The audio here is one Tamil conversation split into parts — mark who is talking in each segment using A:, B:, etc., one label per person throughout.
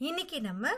A: இன்னைக்கு நம்ம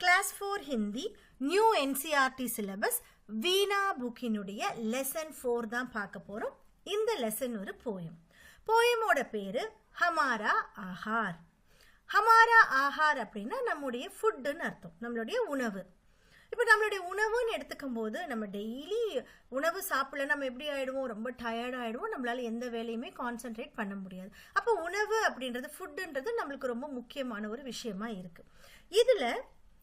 A: class 4 Hindi new NCERT syllabus Veena புக்கினுடைய லெசன் 4 தான் பார்க்க போறோம். இந்த லெசன் ஒரு போயம். போயமோட பேரு ஹமாரா ஆஹார். ஹமாரா ஆஹார் அப்படின்னா நம்முடைய ஃபுட்டுன்னு அர்த்தம், நம்மளுடைய உணவு. இப்போ நம்மளுடைய உணவுன்னு எடுத்துக்கும் போது நம்ம டெய்லி உணவு சாப்பிடல நம்ம எப்படி ஆகிடுவோம், ரொம்ப டயர்ட் ஆகிடுவோம், நம்மளால எந்த வேலையுமே கான்சென்ட்ரேட் பண்ண முடியாது. அப்போ உணவு அப்படின்றது ஃபுட்டுன்றது நம்மளுக்கு ரொம்ப முக்கியமான ஒரு விஷயமா இருக்கு. இதில்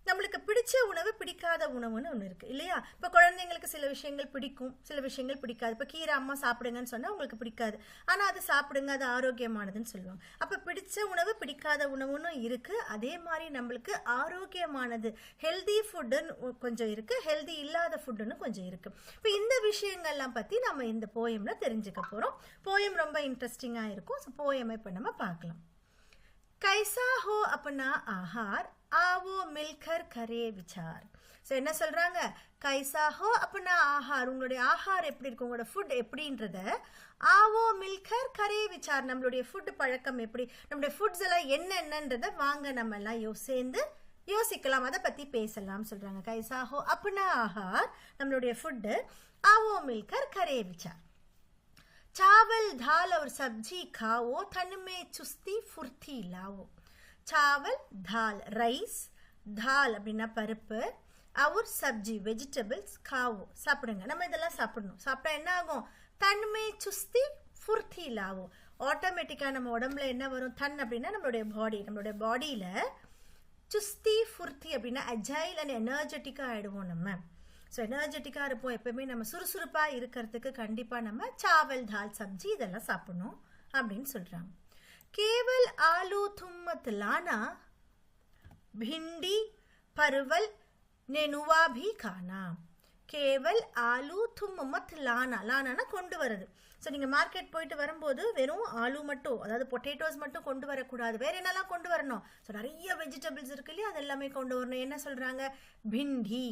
A: நம்மளுக்கு பிடிச்ச உணவு பிடிக்காத உணவுன்னு ஒன்று இருக்குது இல்லையா? இப்போ குழந்தைங்களுக்கு சில விஷயங்கள் பிடிக்கும், சில விஷயங்கள் பிடிக்காது. இப்போ கீரை அம்மா சாப்பிடுங்கன்னு சொன்னால் உங்களுக்கு பிடிக்காது, ஆனால் அது சாப்பிடுங்க, அது ஆரோக்கியமானதுன்னு சொல்லுவாங்க. அப்போ பிடிச்ச உணவு பிடிக்காத உணவுன்னு இருக்குது. அதே மாதிரி நம்மளுக்கு ஆரோக்கியமானது ஹெல்தி ஃபுட்டுன்னு கொஞ்சம் இருக்குது, ஹெல்தி இல்லாத ஃபுட்டுன்னு கொஞ்சம் இருக்குது. இப்போ இந்த விஷயங்கள்லாம் பற்றி நம்ம இந்த போயமில் தெரிஞ்சுக்க போகிறோம். போயம் ரொம்ப இன்ட்ரெஸ்டிங்காக இருக்கும். ஸோ போயமை இப்போ நம்ம பார்க்கலாம். कैसा हो अपना आहार आवो मिलकर करे विचार. ஸோ என்ன சொல்றாங்க, கைசா ஹோ அப்பனா ஆஹார், உங்களுடைய ஆஹார் எப்படி இருக்கு, உங்களோட ஃபுட் எப்படின்றத ஆவோ மில்கர் கரே விசார், நம்மளுடைய ஃபுட் பழக்கம் எப்படி, நம்மளுடைய ஃபுட்ஸ் எல்லாம் என்னென்னன்றத வாங்க நம்ம எல்லாம் சேர்ந்து யோசிக்கலாம், அதை பற்றி பேசலாம் சொல்றாங்க. கைசா ஹோ அப்பனா ஆஹார், நம்மளுடைய ஃபுட்டு, ஆவோ மில்கர் கரே விசார். चावल दाल और सब्जी खाओ तन में चुस्ती फुर्ती लाओ. चावल दाल ரைஸ், தால் அப்படின்னா பருப்பு, और सब्जी வெஜிடபிள்ஸ், खाओ சாப்பிடுங்க. நம்ம இதெல்லாம் சாப்பிடணும். சாப்பிட்டா என்ன ஆகும், தன் में चुस्ती फुर्ती लाओ. ஆட்டோமேட்டிக்காக நம்ம உடம்புல என்ன வரும், தன் அப்படின்னா நம்மளுடைய பாடி, நம்மளுடைய பாடியில் சுஸ்தி ஃபுர்த்தி அப்படின்னா அஜைல் அண்ட் எனர்ஜெட்டிக்காக ஆகிடுவோம் நம்ம. ஸோ எனர்ஜெட்டிக்காக இருப்போம், எப்பவுமே நம்ம சுறுசுறுப்பாக இருக்கிறதுக்கு கண்டிப்பாக நம்ம சாவல் தால் சப்ஜி இதெல்லாம் சாப்பிடணும் அப்படின்னு சொல்கிறாங்க. கேவல் ஆலू तुम मत लाना भिंडी परवल नेनुआ भी खाना. கேவல் ஆலू तुम मत लाना, லானானா கொண்டு வருது. ஸோ நீங்கள் மார்க்கெட் போயிட்டு வரும்போது வெறும் ஆலு மட்டும், அதாவது பொட்டேட்டோஸ் மட்டும் கொண்டு வரக்கூடாது, வேற என்னெல்லாம் கொண்டு வரணும். ஸோ நிறைய வெஜிடபிள்ஸ் இருக்கு இல்லையா, அது எல்லாமே கொண்டு வரணும். என்ன சொல்கிறாங்க, भिंडी,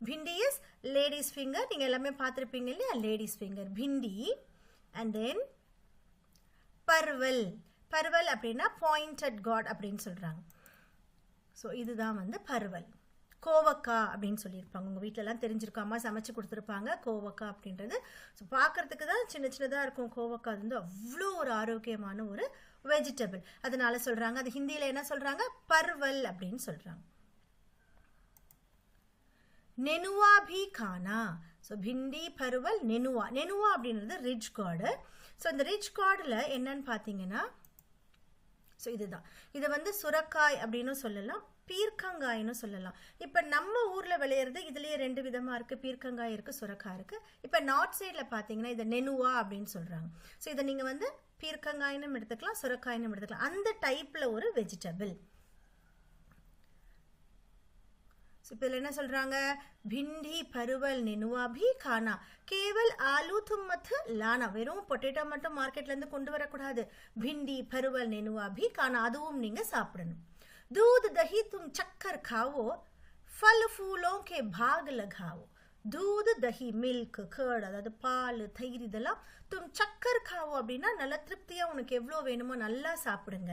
A: भिंडी इज लेडीज फिंगर, நீங்கள் எல்லாமே பார்த்துருப்பீங்க இல்லையா, லேடிஸ் ஃபிங்கர் भिंडी. அண்ட் தென் பர்வல், பர்வல் அப்படின்னா பாயிண்டட் காட் அப்படின்னு சொல்கிறாங்க. ஸோ இதுதான் வந்து பர்வல். கோவக்கா அப்படின்னு சொல்லியிருப்பாங்க, உங்கள் வீட்டிலலாம் தெரிஞ்சிருக்கும், அம்மா சமைச்சு கொடுத்துருப்பாங்க கோவக்கா அப்படின்றது. ஸோ பார்க்குறதுக்கு தான் சின்ன சின்னதாக இருக்கும் கோவக்கா, அது வந்து அவ்வளோ ஒரு ஆரோக்கியமான ஒரு வெஜிடபிள். அதனால சொல்கிறாங்க, அது ஹிந்தியில் என்ன சொல்கிறாங்க, பர்வல் அப்படின்னு சொல்கிறாங்க. நெனுவா भी खाना. ஸோ भिंडी பருவல் நெனுவா, நெனுவா அப்படின்றது ரிச் கார்டு. ஸோ இந்த ரிச் கார்டில் என்னன்னு பார்த்தீங்கன்னா, ஸோ இதுதான், இதை வந்து சுரக்காய் அப்படின்னு சொல்லலாம், பீர்க்கங்காய்னு சொல்லலாம். இப்போ நம்ம ஊரில் விளையிறது இதுலேயே ரெண்டு விதமாக இருக்குது, பீர்க்கங்காய் இருக்குது, சுரக்காய் இருக்குது. இப்போ நார்த் சைடில் பார்த்தீங்கன்னா இதை நெனுவா அப்படின்னு சொல்கிறாங்க. ஸோ இதை நீங்கள் வந்து பீர்க்கங்காயினும் எடுத்துக்கலாம், சுரக்காயினும் எடுத்துக்கலாம், அந்த டைப்பில் ஒரு வெஜிடபிள். இப்போ இதில் என்ன சொல்கிறாங்க, भिंडी परवल नेनुआ भी खाना, केवल आलू तुम मत लाना, வெறும் பொட்டேட்டோ மட்டும் மார்க்கெட்லேருந்து கொண்டு வரக்கூடாது, भिंडी परवल नेनुआ भी खाना, அதுவும் நீங்கள் சாப்பிடணும். दूध दही तुम चक्कर खाओ फल फूलों के भाग लगाओ. दूध दही மில்க் கர்ட், அதாவது பால் தயிர், இதெல்லாம் தும் சக்கர் காவோ அப்படின்னா நல்லா திருப்தியாக உனக்கு எவ்வளோ வேணுமோ நல்லா சாப்பிடுங்க,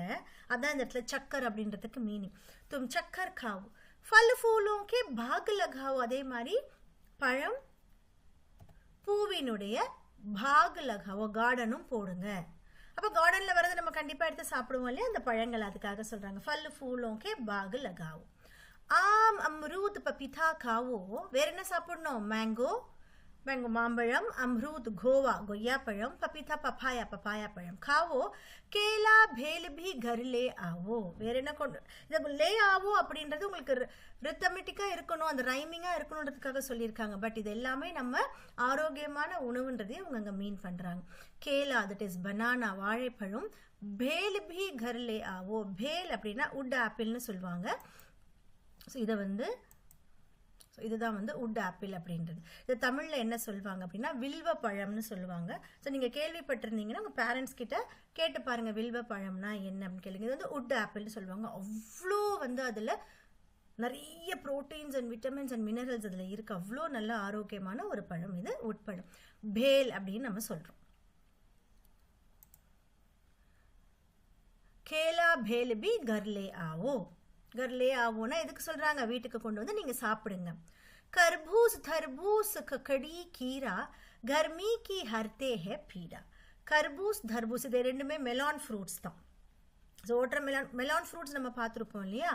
A: அதான் இந்த இடத்துல சக்கர் அப்படின்றதுக்கு மீனிங். தும் சக்கர் காவோ फल फूलों के भाग लगाओ, அதே மாதிரி பழம் பூவினுடைய பாக் லகாவோ, கார்டனும் போடுங்க. அப்போ கார்டனில் வரது நம்ம கண்டிப்பாக எடுத்து சாப்பிடுவோம் இல்லையா, அந்த பழங்கள், அதுக்காக சொல்கிறாங்க फल फूलों के भाग लगाओ. ஆம் அம்ரூத் பபிதா காவோ, வேற என்ன சாப்பிடணும், மேங்கோ, மேங்கோ மாம்பழம், அம்ரூத் கோவா கொய்யாப்பழம், பபிதா பப்பாயா பப்பாயா பழம், காவோ கேலா பேல் பி घर ले आवो. வேற என்ன கொண்டு, இது லே ஆவோ அப்படின்றது உங்களுக்கு ரித்தமெட்டிக்காக இருக்கணும், அந்த ரைமிங்காக இருக்கணுன்றதுக்காக சொல்லியிருக்காங்க. பட் இது எல்லாமே நம்ம ஆரோக்கியமான உணவுன்றதையும் அவங்க அங்கே மீன் பண்ணுறாங்க. கேலா தட் இஸ் பனானா வாழைப்பழம், பேல் பி घर ले आवो, பேல் அப்படின்னா உட் ஆப்பிள்னு சொல்லுவாங்க. ஸோ இதை வந்து, ஸோ இதுதான் வந்து உட் ஆப்பிள் அப்படின்றது. இது தமிழில் என்ன சொல்லுவாங்க அப்படின்னா வில்வ பழம்னு சொல்லுவாங்க. ஸோ நீங்கள் கேள்விப்பட்டிருந்தீங்கன்னா உங்கள் பேரண்ட்ஸ் கிட்ட கேட்டு பாருங்கள், வில்வ பழம்னா என்ன அப்படின்னு கேளுங்க. இது வந்து உட் ஆப்பிள்னு சொல்லுவாங்க. அவ்வளோ வந்து அதில் நிறைய proteins and vitamins and minerals அதில் இருக்குது, அவ்வளோ நல்ல ஆரோக்கியமான ஒரு பழம் இது உட்பழம். பேல் அப்படின்னு நம்ம சொல்கிறோம். கேலா பேல் பி घर ले आओ. கர்லே ஆவோனா எதுக்கு சொல்றாங்க, வீட்டுக்கு கொண்டு வந்து நீங்க சாப்பிடுங்க. கர்பூஸ் தர்பூஸ் கக்கடி கீரா கர்மி கி ஹர்தே ஹே பீடா. கர்பூஸ் தர்பூஸ் இது ரெண்டுமே மெலான் ஃப்ரூட்ஸ் தான். ஸோ மெலான் ஃப்ரூட்ஸ் நம்ம பார்த்துருப்போம் இல்லையா,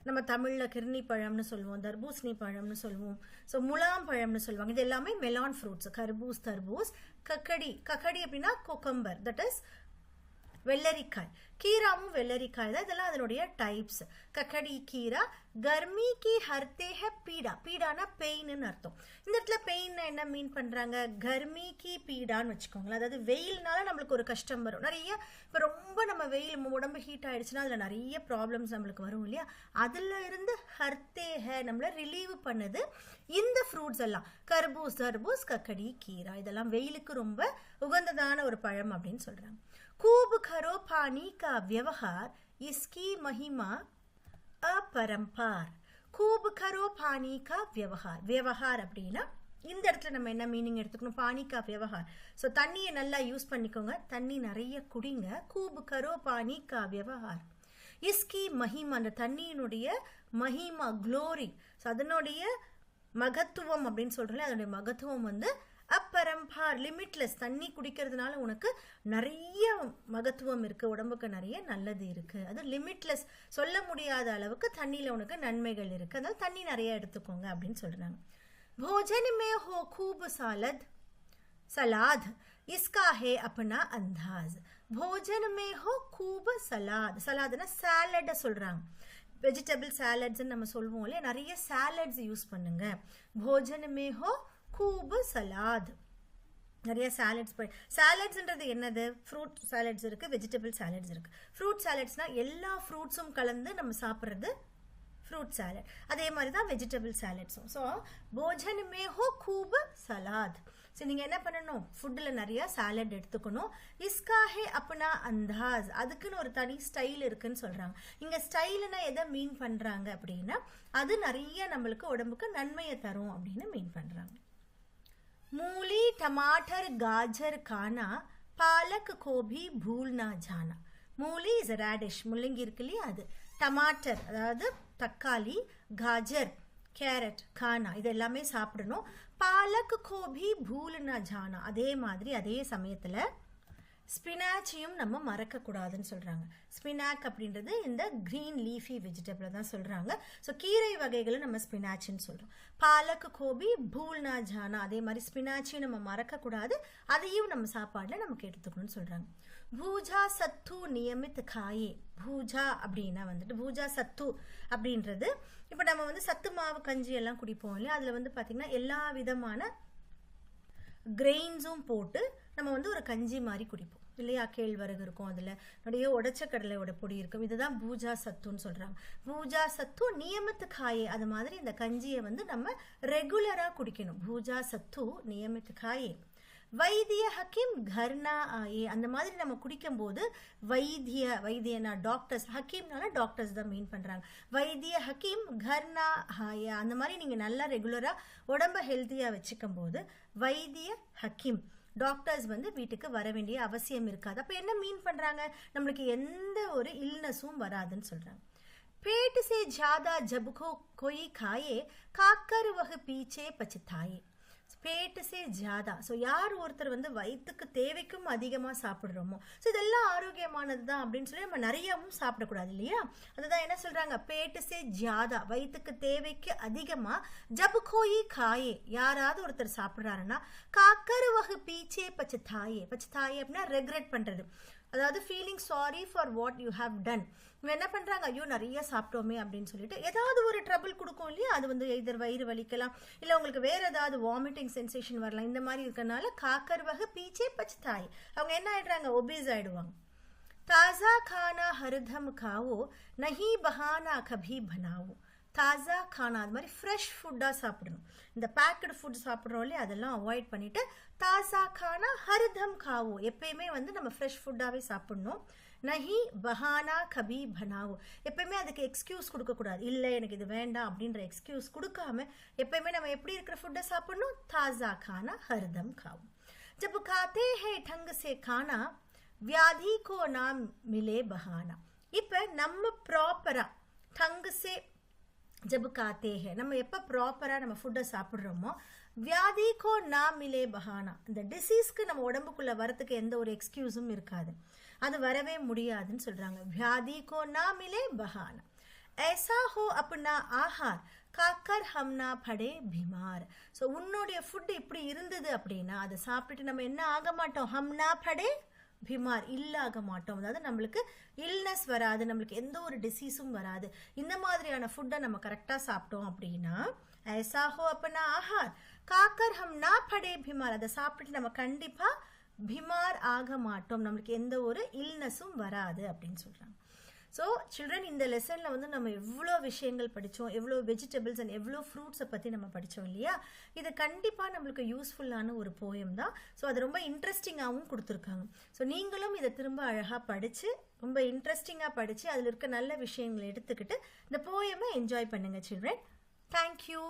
A: நம்ம தமிழில் கிர்னி பழம்னு சொல்லுவோம், தர்பூசணி பழம்னு சொல்லுவோம், ஸோ முலாம் பழம்னு சொல்லுவாங்க. இது எல்லாமே மெலான் ஃப்ரூட்ஸ். கர்பூஸ் தர்பூஸ். கக்கடி அப்படின்னா கொக்கம்பர், தட் இஸ் வெள்ளரிக்காய். கீராவும் வெள்ளரிக்காய் தான், இதெல்லாம் அதனுடைய டைப்ஸ். கக்கடி கீரா. கர்மி கி ஹர்தே ஹே பீடா. பீடானா பெயின்னு அர்த்தம். இந்த இடத்துல பெயின் என்ன மீன் பண்றாங்க, கர்மி கி பீடான்னு வச்சுக்கோங்களேன். அதாவது வெயில்னால நம்மளுக்கு ஒரு கஷ்டம் வரும் நிறைய. இப்போ ரொம்ப நம்ம வெயில் உடம்பு ஹீட் ஆயிடுச்சுன்னா அதில் நிறைய ப்ராப்ளம்ஸ் நம்மளுக்கு வரும் இல்லையா, அதில் இருந்து ஹர்தே ஹே நம்மளை ரிலீவ் பண்ணுது இந்த ஃப்ரூட்ஸ் எல்லாம். கர்பூஸ் தர்பூஸ் கக்கடி கீரா இதெல்லாம் வெயிலுக்கு ரொம்ப உகந்ததான ஒரு பழம் அப்படின்னு சொல்றாங்க. खूब खरो पानी का व्यवहार इसकी महिमा अपरंपार. खूब खरो पानी का व्यवहार. व्यवहार அப்படின்னா இந்த இடத்துல நம்ம என்ன மீனிங் எடுத்துக்கணும், பானி கா வியவஹார். ஸோ தண்ணியை நல்லா யூஸ் பண்ணிக்கோங்க, தண்ணி நிறைய குடிங்க. கூப் கரோ பானி கா வியவஹார். இஸ்கி மஹிமா, அந்த தண்ணியினுடைய மஹிமா க்ளோரி, ஸோ அதனுடைய மகத்துவம் அப்படின்னு சொல்றோம்ல, அதனுடைய மகத்துவம் வந்து அப்பரம்பார், லிமிட்லெஸ். தண்ணி குடிக்கிறதுனால உனக்கு நிறைய மகத்துவம் இருக்கு, உடம்புக்கு நிறைய நல்லது இருக்கு. அது லிமிட்லெஸ், சொல்ல முடியாத அளவுக்கு தண்ணியில உனக்கு நன்மைகள் இருக்கு, அதனால தண்ணி நிறைய எடுத்துக்கோங்க அப்படின்னு சொல்றாங்க. भोजन में हो खूब सलाद इसका है अपना अंदाज. भोजन में हो खूब सलाद. सलादना சாலட் சொல்றாங்க. வெஜிடபிள் சாலட்ஸ் நம்ம சொல்லுவோம் இல்லையா, நிறைய சாலட்ஸ் யூஸ் பண்ணுங்க. भोजन में हो खूब सलाद. நிறைய சாலட்ஸ்ன்றது என்னது, ஃப்ரூட் சாலட்ஸ் இருக்கு, வெஜிடபிள் சாலட்ஸ் இருக்கு. ஃப்ரூட் சாலட்ஸ்னா எல்லா ஃப்ரூட்ஸும் கலந்து நம்ம சாப்பிட்றது ஃப்ரூட் சாலட். அதே மாதிரி தான் வெஜிடபிள் சாலட்ஸும். ஸோ போஜன் மே ஹோ கூப் சலாத். ஸோ நீங்கள் என்ன பண்ணணும், ஃபுட்டில் நிறையா சாலட் எடுத்துக்கணும். இஸ்கா ஹே அப்னா அந்தாஸ், அதுக்குன்னு ஒரு தனி ஸ்டைல் இருக்குன்னு சொல்கிறாங்க. இங்கே ஸ்டைலுன்னா எதை மீன் பண்ணுறாங்க அப்படின்னா, அது நிறைய நம்மளுக்கு உடம்புக்கு நன்மையை தரும் அப்படின்னு மீன் பண்ணுறாங்க. मूली टमाटर गाजर खाना पालक को भी भूल ना जाना. மூலி இஸ் ரேடிஷ், முள்ளங்கி இருக்கு இல்லையா அது. டமாட்டர் அதாவது தக்காளி, காஜர் கேரட், கானா இது எல்லாமே சாப்பிடணும். பாலக் கோ பி பூல் நா ஜானா, அதே மாதிரி அதே சமயத்தில் ஸ்பினாச்சையும் நம்ம மறக்கக்கூடாதுன்னு சொல்கிறாங்க. ஸ்பினாக் அப்படின்றது இந்த க்ரீன் லீஃபி வெஜிடபிளை தான் சொல்கிறாங்க. ஸோ கீரை வகைகளை நம்ம ஸ்பினாச்சின்னு சொல்கிறோம். பாலக் கோபி பூல்னா ஜானா, அதே மாதிரி ஸ்பினாச்சையும் நம்ம மறக்கக்கூடாது, அதையும் நம்ம சாப்பாடில் நமக்கு எடுத்துக்கணும்னு சொல்கிறாங்க. பூஜா சத்து நியமித் காயே. பூஜா அப்படின்னா வந்துட்டு பூஜா சத்து அப்படின்றது, இப்போ நம்ம வந்து சத்து மாவு கஞ்சி எல்லாம் குடிப்போம் இல்லையா, அதில் வந்து பார்த்திங்கன்னா எல்லா விதமான கிரெயின்ஸும் போட்டு நம்ம வந்து ஒரு கஞ்சி மாதிரி குடிப்போம் இல்லையா. கேழ்வரகு இருக்கும், அதில் நிறைய உடைச்ச கடலையோட பொடி இருக்கும். இதுதான் பூஜா சத்துன்னு சொல்கிறாங்க. பூஜா சத்து நியமித்து காயே, அது மாதிரி இந்த கஞ்சியை வந்து நம்ம ரெகுலராக குடிக்கணும். பூஜா சத்து நியமித்து காயே. வைத்திய ஹக்கீம் கர்னா ஆயே, அந்த மாதிரி நம்ம குடிக்கும்போது வைத்தியனா டாக்டர்ஸ், ஹக்கீம்னால டாக்டர்ஸ் தான் மீன் பண்ணுறாங்க. வைத்திய ஹக்கீம் கர்னா ஆயே, அந்த மாதிரி நீங்கள் நல்லா ரெகுலராக உடம்பை ஹெல்த்தியாக வச்சுக்கும் போது வைத்திய ஹக்கீம் டாக்டர்ஸ் வந்து வீட்டுக்கு வர வேண்டிய அவசியம் இருக்காது. அப்போ என்ன மீன் பண்ணுறாங்க, நம்மளுக்கு எந்த ஒரு இல்னஸும் வராதுன்னு சொல்கிறாங்க. पेट से ज्यादा जब कोई खाए काकर वह पीछे पछताए. பேட்டு சே ஜாதா, ஸோ யார் ஒருத்தர் வந்து வயிற்றுக்கு தேவைக்கும் அதிகமாக சாப்பிட்றோமோ, ஸோ இதெல்லாம் ஆரோக்கியமானது தான் அப்படின்னு சொல்லி நம்ம நிறையாவும் சாப்பிடக்கூடாது இல்லையா. அதுதான் என்ன சொல்கிறாங்க, பேட்டு சே ஜாதா, வயிற்றுக்கு தேவைக்கு அதிகமாக ஜப் கோயி காயே, யாராவது ஒருத்தர் சாப்பிட்றாருன்னா காக்கர் வகு பீச்சே பச்சத்தாயே. பச்சத்தாயே அப்படின்னா ரெக்ரெட் பண்ணுறது, அதாவது feeling sorry for what you have done. இவங்க என்ன பண்ணுறாங்க, ஐயோ நிறைய சாப்பிட்டோமே அப்படின்னு சொல்லிட்டு ஏதாவது ஒரு ட்ரபிள் கொடுக்கும் இல்லையா, அது வந்து எதர் வயிறு வலிக்கலாம், இல்லை உங்களுக்கு வேறு ஏதாவது வாமிட்டிங் சென்சேஷன் வரலாம். இந்த மாதிரி இருக்கிறதுனால காக்கர் வகை பீச்சே பச்சத்தாய், அவங்க என்ன ஆயிடுறாங்க, ஒபீஸ் ஆயிடுவாங்க. தாசா खाना हरदम खाओ नहीं बहाना कभी बनाओ. தாசா खाना, அது மாதிரி ஃப்ரெஷ் ஃபுட்டாக சாப்பிடணும். இந்த பேக்கடு ஃபுட் சாப்பிட்றோம் இல்லையா, அதெல்லாம் அவாய்ட் பண்ணிவிட்டு தாசா खाना ஹர்தம் खाओ, எப்பயுமே வந்து நம்ம ஃப்ரெஷ் ஃபுட்டாகவே சாப்பிடணும். நஹி பஹானா கபி பனாவோ, எப்பயுமே அதுக்கு எக்ஸ்கியூஸ் கொடுக்கக்கூடாது, இல்லை எனக்கு இது வேண்டாம் அப்படின்ற எக்ஸ்கியூஸ் கொடுக்காம எப்பயுமே நம்ம எப்படி இருக்கிற ஃபுட்டை சாப்பிடணும், தாசா खाना हरदम खाओ. जब खाते हैं ढंग से खाना व्याधि को ना मिले बहाना. இப்போ நம்ம ப்ராப்பராக ढंग से जब खाते हैं நம்ம எப்போ ப்ராப்பராக நம்ம ஃபுட்டை சாப்பிட்றோமோ வியாதி கோ நா மிலே பஹானா இந்த டிசீஸ்க்கு நம்ம உடம்புக்குள்ளே வரத்துக்கு எந்த ஒரு எக்ஸ்கியூஸும் இருக்காது அது வரவே முடியாதுன்னு சொல்கிறாங்க வியாதி கோ நா மிலே பஹானா ऐसा हो अपना आहार खाकर हम ना पड़े बीमार ஸோ உன்னுடைய ஃபுட்டு இப்படி இருந்தது அப்படின்னா அதை சாப்பிட்டுட்டு நம்ம என்ன ஆக மாட்டோம் हम ना पड़े பிமார் இல்லாக மாட்டோம் அதாவது நம்மளுக்கு இல்னஸ் வராது நம்மளுக்கு எந்த ஒரு டிசீஸும் வராது இந்த மாதிரியான ஃபுட்டை நம்ம கரெக்டாக சாப்பிட்டோம் அப்படின்னா ऐसा हो अपना आहार खाकर हम ना पड़े बीमार அதை சாப்பிட்டுட்டு நம்ம கண்டிப்பாக பிமார் ஆக மாட்டோம் நம்மளுக்கு எந்த ஒரு இல்னஸும் வராது அப்படின்னு சொல்கிறாங்க ஸோ சில்ட்ரன் இந்த லெசனில் வந்து நம்ம எவ்வளோ விஷயங்கள் படித்தோம் எவ்வளோ வெஜிடபிள்ஸ் அண்ட் எவ்வளோ ஃப்ரூட்ஸை பற்றி நம்ம படித்தோம் இல்லையா இது கண்டிப்பாக நம்மளுக்கு யூஸ்ஃபுல்லான ஒரு போயம் தான் ஸோ அது ரொம்ப இன்ட்ரெஸ்டிங்காகவும் கொடுத்துருக்காங்க ஸோ நீங்களும் இதை திரும்ப அழகாக படித்து ரொம்ப இன்ட்ரெஸ்டிங்காக படித்து அதில் இருக்க நல்ல விஷயங்களை எடுத்துக்கிட்டு இந்த போயமை என்ஜாய் பண்ணுங்கள் சில்ட்ரன் தேங்க்யூ